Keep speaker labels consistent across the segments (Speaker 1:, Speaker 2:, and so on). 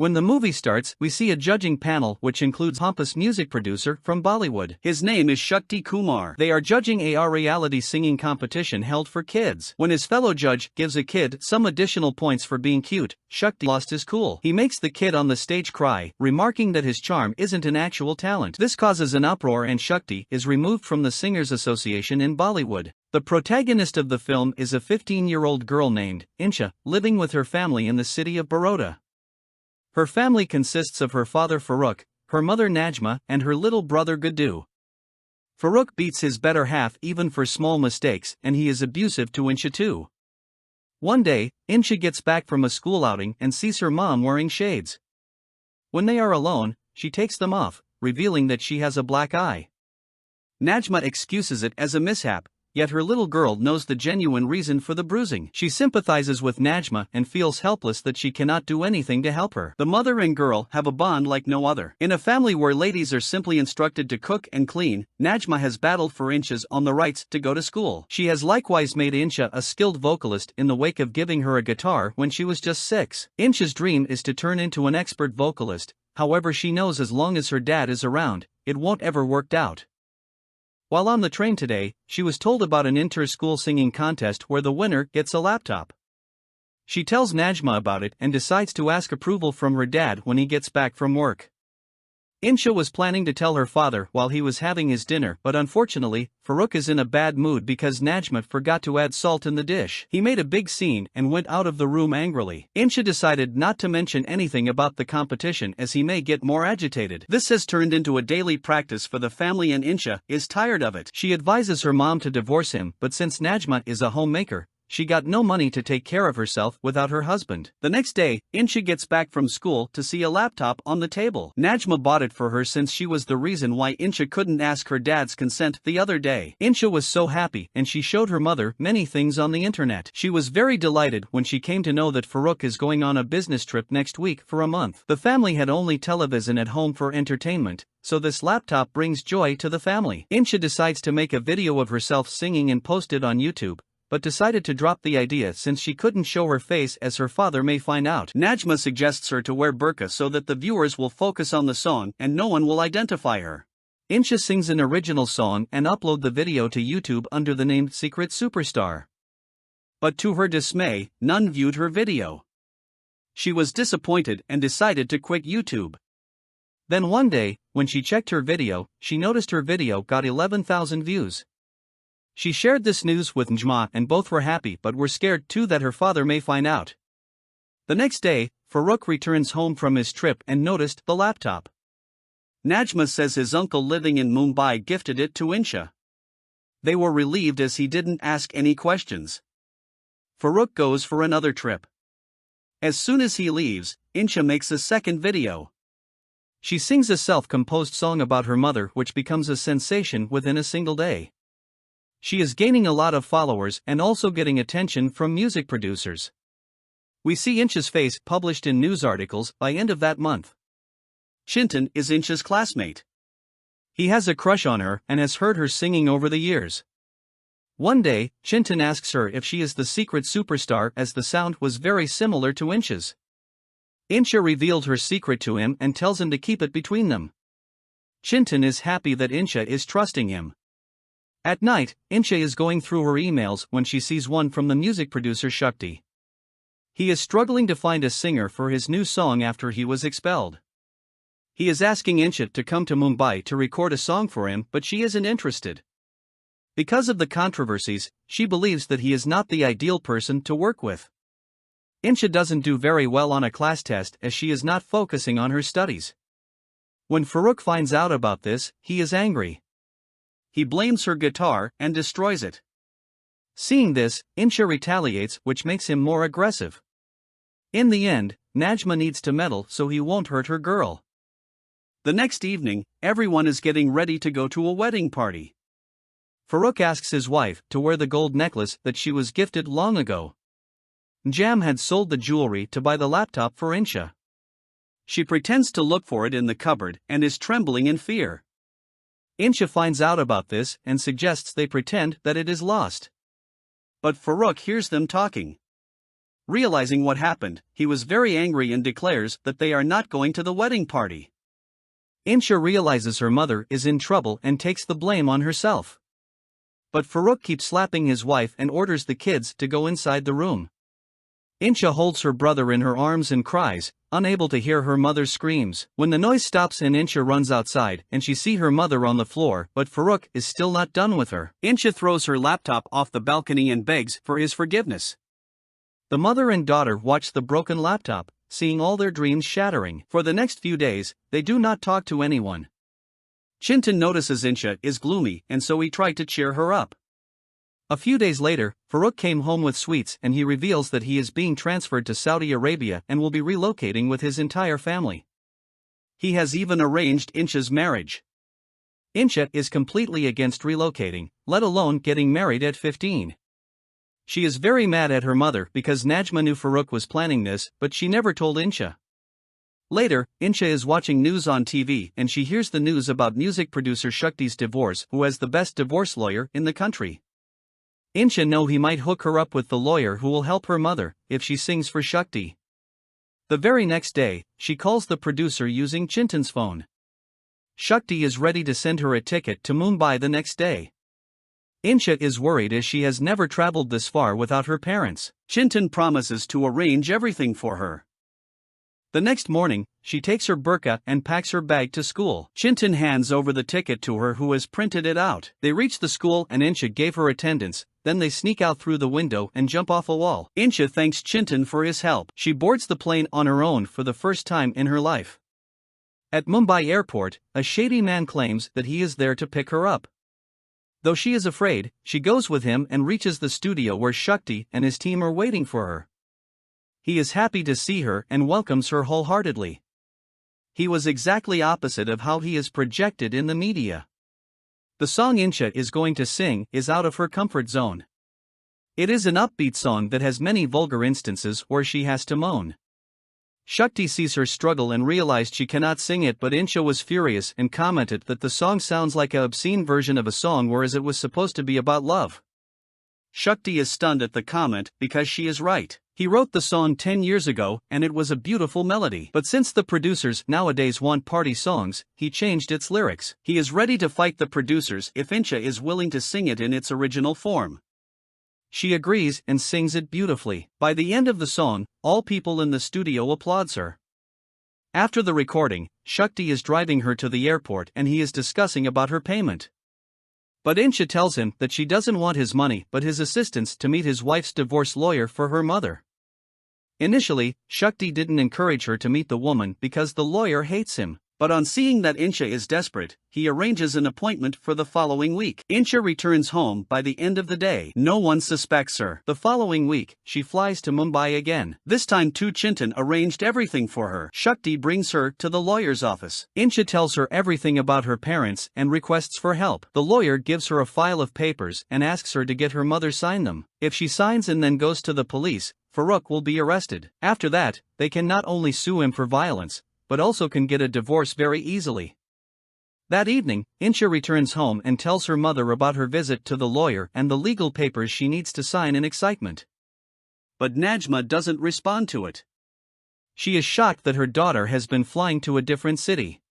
Speaker 1: When the movie starts, we see a judging panel which includes pompous music producer from Bollywood. His name is Shakti Kumar. They are judging a reality singing competition held for kids. When his fellow judge gives a kid some additional points for being cute, Shakti lost his cool. He makes the kid on the stage cry, remarking that his charm isn't an actual talent. This causes an uproar and Shakti is removed from the Singers Association in Bollywood. The protagonist of the film is a 15-year-old girl named Insha, living with her family in the city of Baroda. Her family consists of her father Farooq, her mother Najma, and her little brother Guddu. Farooq beats his better half even for small mistakes, and he is abusive to Insha too. One day, Insha gets back from a school outing and sees her mom wearing shades. When they are alone, she takes them off, revealing that she has a black eye. Najma excuses it as a mishap, yet her little girl knows the genuine reason for the bruising. She sympathizes with Najma and feels helpless that she cannot do anything to help her. The mother and girl have a bond like no other. In a family where ladies are simply instructed to cook and clean, Najma has battled for Insha's on the rights to go to school. She has likewise made Insha a skilled vocalist in the wake of giving her a guitar when she was just 6. Insha's dream is to turn into an expert vocalist, however she knows as long as her dad is around, it won't ever work out. While on the train today, she was told about an inter-school singing contest where the winner gets a laptop. She tells Najma about it and decides to ask approval from her dad when he gets back from work. Insha was planning to tell her father while he was having his dinner, but unfortunately, Farooq is in a bad mood because Najma forgot to add salt in the dish. He made a big scene and went out of the room angrily. Insha decided not to mention anything about the competition as he may get more agitated. This has turned into a daily practice for the family and Insha is tired of it. She advises her mom to divorce him, but since Najma is a homemaker, she got no money to take care of herself without her husband. The next day, Insha gets back from school to see a laptop on the table. Najma bought it for her since she was the reason why Insha couldn't ask her dad's consent the other day. Insha was so happy and she showed her mother many things on the internet. She was very delighted when she came to know that Farooq is going on a business trip next week for a month. The family had only television at home for entertainment, so this laptop brings joy to the family. Insha decides to make a video of herself singing and post it on YouTube, but decided to drop the idea since she couldn't show her face as her father may find out. Najma suggests her to wear burqa so that the viewers will focus on the song and no one will identify her. Insha sings an original song and upload the video to YouTube under the name Secret Superstar. But to her dismay, none viewed her video. She was disappointed and decided to quit YouTube. Then one day, when she checked her video, she noticed her video got 11,000 views. She shared this news with Najma and both were happy but were scared too that her father may find out. The next day, Farooq returns home from his trip and noticed the laptop. Najma says his uncle living in Mumbai gifted it to Insha. They were relieved as he didn't ask any questions. Farooq goes for another trip. As soon as he leaves, Insha makes a second video. She sings a self-composed song about her mother which becomes a sensation within a single day. She is gaining a lot of followers and also getting attention from music producers. We see Insha's face published in news articles by end of that month. Chintan is Insha's classmate. He has a crush on her and has heard her singing over the years. One day, Chintan asks her if she is the secret superstar as the sound was very similar to Insha's. Insha revealed her secret to him and tells him to keep it between them. Chintan is happy that Insha is trusting him. At night, Insha is going through her emails when she sees one from the music producer Shakti. He is struggling to find a singer for his new song after he was expelled. He is asking Insha to come to Mumbai to record a song for him, but she isn't interested. Because of the controversies, she believes that he is not the ideal person to work with. Insha doesn't do very well on a class test as she is not focusing on her studies. When Farooq finds out about this, he is angry. He blames her guitar and destroys it. Seeing this, Insha retaliates, which makes him more aggressive. In the end, Najma needs to meddle so he won't hurt her girl. The next evening, everyone is getting ready to go to a wedding party. Farooq asks his wife to wear the gold necklace that she was gifted long ago. Jam had sold the jewelry to buy the laptop for Insha. She pretends to look for it in the cupboard and is trembling in fear. Insha finds out about this and suggests they pretend that it is lost. But Farooq hears them talking. Realizing what happened, he was very angry and declares that they are not going to the wedding party. Incha realizes her mother is in trouble and takes the blame on herself. But Farooq keeps slapping his wife and orders the kids to go inside the room. Incha holds her brother in her arms and cries, unable to hear her mother's screams. When the noise stops and Incha runs outside and she sees her mother on the floor, but Farooq is still not done with her. Incha throws her laptop off the balcony and begs for his forgiveness. The mother and daughter watch the broken laptop, seeing all their dreams shattering. For the next few days, they do not talk to anyone. Chintan notices Incha is gloomy and so he tried to cheer her up. A few days later, Farooq came home with sweets and he reveals that he is being transferred to Saudi Arabia and will be relocating with his entire family. He has even arranged Incha's marriage. Incha is completely against relocating, let alone getting married at 15. She is very mad at her mother because Najma knew Farooq was planning this, but she never told Incha. Later, Incha is watching news on TV and she hears the news about music producer Shakti's divorce, who has the best divorce lawyer in the country. Incha knows he might hook her up with the lawyer who will help her mother if she sings for Shakti. The very next day, she calls the producer using Chintan's phone. Shakti is ready to send her a ticket to Mumbai the next day. Incha is worried as she has never traveled this far without her parents. Chintan promises to arrange everything for her. The next morning, she takes her burqa and packs her bag to school. Chintan hands over the ticket to her who has printed it out. They reach the school and Incha gave her attendance, then they sneak out through the window and jump off a wall. Incha thanks Chintan for his help. She boards the plane on her own for the first time in her life. At Mumbai airport, a shady man claims that he is there to pick her up. Though she is afraid, she goes with him and reaches the studio where Shakti and his team are waiting for her. He is happy to see her and welcomes her wholeheartedly. He was exactly opposite of how he is projected in the media. The song Incha is going to sing is out of her comfort zone. It is an upbeat song that has many vulgar instances where she has to moan. Shakti sees her struggle and realized she cannot sing it, but Incha was furious and commented that the song sounds like an obscene version of a song whereas it was supposed to be about love. Shakti is stunned at the comment because she is right. He wrote the song 10 years ago and it was a beautiful melody. But since the producers nowadays want party songs, he changed its lyrics. He is ready to fight the producers if Incha is willing to sing it in its original form. She agrees and sings it beautifully. By the end of the song, all people in the studio applauds her. After the recording, Shakti is driving her to the airport and he is discussing about her payment. But Incha tells him that she doesn't want his money but his assistance to meet his wife's divorce lawyer for her mother. Initially, Shakti didn't encourage her to meet the woman because the lawyer hates him, but on seeing that Incha is desperate, he arranges an appointment for the following week. Incha returns home by the end of the day. No one suspects her. The following week, she flies to Mumbai again. This time too Chintan arranged everything for her. Shakti brings her to the lawyer's office. Incha tells her everything about her parents and requests for help. The lawyer gives her a file of papers and asks her to get her mother sign them. If she signs and then goes to the police, Farooq will be arrested. After that, they can not only sue him for violence, but also can get a divorce very easily. That evening, Incha returns home and tells her mother about her visit to the lawyer and the legal papers she needs to sign in excitement. But Najma doesn't respond to it. She is shocked that her daughter has been flying to a different city.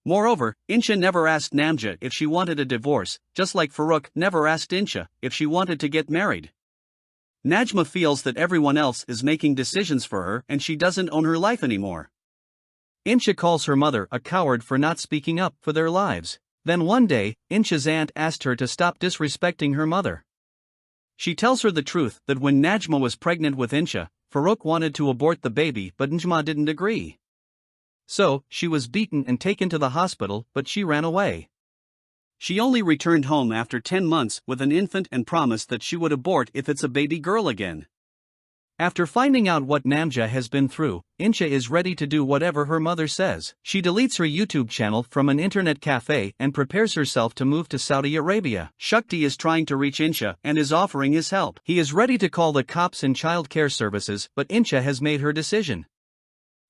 Speaker 1: Moreover, Incha never asked Najma if she wanted a divorce, just like Farooq never asked Incha if she wanted to get married. Najma feels that everyone else is making decisions for her and she doesn't own her life anymore. Incha calls her mother a coward for not speaking up for their lives. Then one day, Incha's aunt asked her to stop disrespecting her mother. She tells her the truth that when Najma was pregnant with Incha, Farooq wanted to abort the baby but Najma didn't agree. So, she was beaten and taken to the hospital but she ran away. She only returned home after 10 months with an infant and promised that she would abort if it's a baby girl again. After finding out what Najma has been through, Incha is ready to do whatever her mother says. She deletes her YouTube channel from an internet cafe and prepares herself to move to Saudi Arabia. Shakti is trying to reach Incha and is offering his help. He is ready to call the cops and child care services, but Incha has made her decision.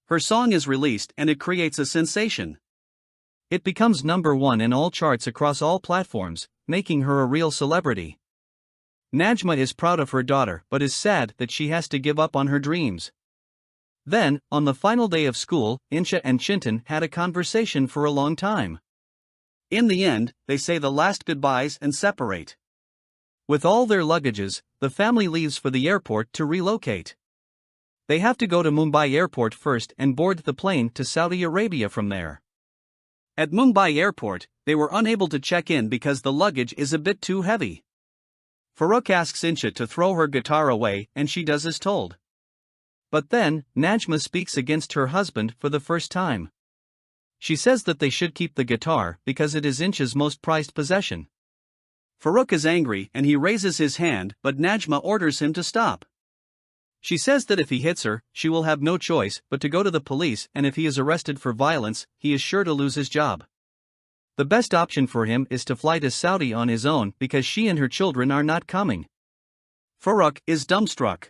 Speaker 1: Her song is released and it creates a sensation. It becomes #1 in all charts across all platforms, making her a real celebrity. Najma is proud of her daughter but is sad that she has to give up on her dreams. Then, on the final day of school, Incha and Chintan had a conversation for a long time. In the end, they say the last goodbyes and separate. With all their luggages, the family leaves for the airport to relocate. They have to go to Mumbai airport first and board the plane to Saudi Arabia from there. At Mumbai airport, they were unable to check in because the luggage is a bit too heavy. Farooq asks Incha to throw her guitar away and she does as told. But then, Najma speaks against her husband for the first time. She says that they should keep the guitar because it is Incha's most prized possession. Farooq is angry and he raises his hand, but Najma orders him to stop. She says that if he hits her, she will have no choice but to go to the police, and if he is arrested for violence, he is sure to lose his job. The best option for him is to fly to Saudi on his own because she and her children are not coming. Farooq is dumbstruck.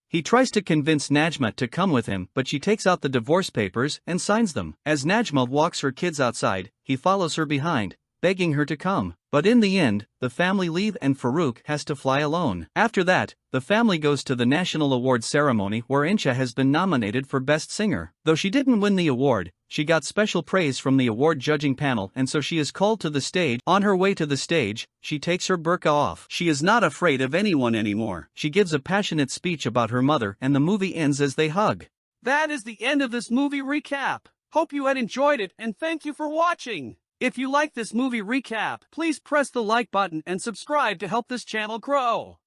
Speaker 1: He tries to convince Najma to come with him, but she takes out the divorce papers and signs them. As Najma walks her kids outside, he follows her behind, begging her to come. But in the end, the family leave and Farooq has to fly alone. After that, the family goes to the National Awards ceremony where Incha has been nominated for Best Singer. Though she didn't win the award, she got special praise from the award judging panel, and so she is called to the stage. On her way to the stage, she takes her burqa off. She is not afraid of anyone anymore. She gives a passionate speech about her mother and the movie ends as they hug. That is the end of this movie recap. Hope you had enjoyed it and thank you for watching. If you like this movie recap, please press the like button and subscribe to help this channel grow.